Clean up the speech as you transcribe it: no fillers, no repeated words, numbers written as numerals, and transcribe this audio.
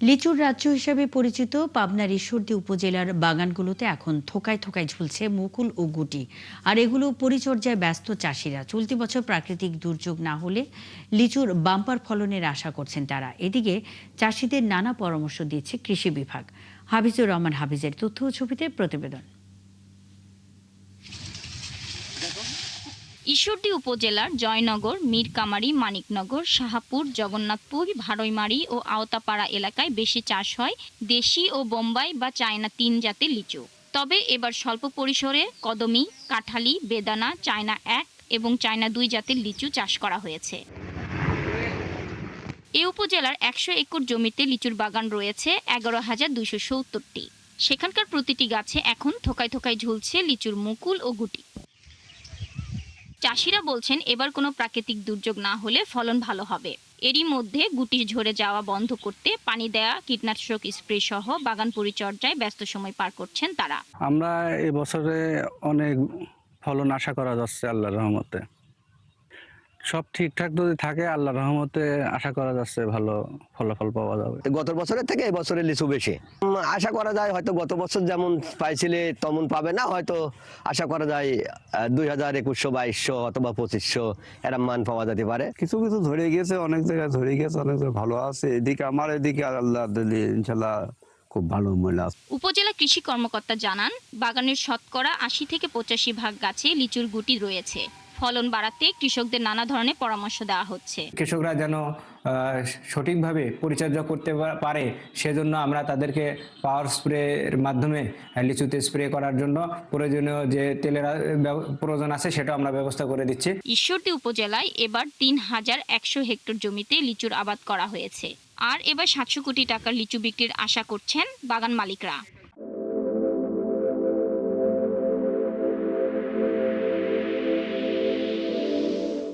লিচুর রাজ্য হিসেবে পরিচিত পাবনার ঈশ্বরদী উপজেলার বাগানগুলোতে এখন থোকায় থোকায় ঝুলছে মুকুল ও গুটি। আর এগুলো পরিচর্যায় ব্যস্ত চাষিরা। চলতি বছর প্রাকৃতিক দুর্যোগ না হলে লিচুর বাম্পার ফলনের আশা করছেন তারা। এদিকে চাষিদের নানা পরামর্শ দিচ্ছে কৃষি বিভাগ। হাফিজুর রহমান হাফিজের তথ্য ও ছবিতে প্রতিবেদন। ঈশ্বরদী উপজেলার জয়নগর, মীরকামারী, মানিকনগর, শাহপুর, জগন্নাথপুর, ভাড়ইমারি ও আওতাপাড়া এলাকায় বেশি চাষ হয় দেশি ও বোম্বাই বা চায়না ৩ জাতের লিচু। তবে এবার স্বল্প পরিসরে কদমি, কাঁঠালি, বেদানা, চায়না ১ এবং চায়না ২ জাতের লিচু চাষ করা হয়েছে। এ উপজেলার ১০০ একর জমিতে লিচুর বাগান রয়েছে ১১,২৭০টি। সেখানকার প্রতিটি গাছে এখন থোকায় থোকায় ঝুলছে লিচুর মুকুল ও গুটি। চাষিরা বলছেন এবার কোনো প্রাকৃতিক দুর্যোগ না হলে ফলন ভালো হবে। এরই মধ্যে গুটি ঝরে যাওয়া বন্ধ করতে পানি দেয়া, কীটনাশক স্প্রে সহ বাগান পরিচর্যায় ব্যস্ত সময় পার করছেন তারা। আমরা এবছরে অনেক ফলন আশা করা যাচ্ছে আল্লাহর রহমতে। সব ঠিকঠাক যদি থাকে আল্লাহর রহমতে আশা করা যাচ্ছে ভালো ফলাফল পাওয়া যাবে। গত বছরের থেকে এবছরে লিচু বেশি আশা করা যায়। হয়তো গত বছর যেমন পাইছিলে তেমন পাবে না, হয়তো আশা করা যায় 2021-2200 অথবা 2500 এরম মান পাওয়া যেতে পারে। কিছু কিছু ধরে গিয়েছে, অনেক জায়গায় ধরে গিয়েছে, অনেক জায়গায় ভালো আছে। এদিকে আমার এদিকে আল্লাহ দিলে ইনশাল্লাহ খুব ভালো মূল্য আছে। উপজেলা কৃষি কর্মকর্তা জানান, বাগানের শতকরা ৮০ থেকে ৮৫ ভাগ গাছে লিচুর গুটি রয়েছে। ফলন বাড়াতে কৃষকদের নানা ধরনের পরামর্শ দেওয়া হচ্ছে। কৃষকরা যেন সঠিকভাবে পরিচর্যা করতে পারে, সেজন্য আমরা তাদেরকে পাওয়ার স্প্রের মাধ্যমে লিচুতে স্প্রে করার জন্য প্রয়োজনীয় যে তেলের প্রয়োজন আছে সেটা আমরা ব্যবস্থা করে দিচ্ছি। ঈশ্বরদী উপজেলায় এবার ৩,১০০ হেক্টর জমিতে লিচুর আবাদ করা হয়েছে। আর এবার ৭০০ কোটি টাকার লিচু বিক্রির আশা করছেন বাগান মালিকরা।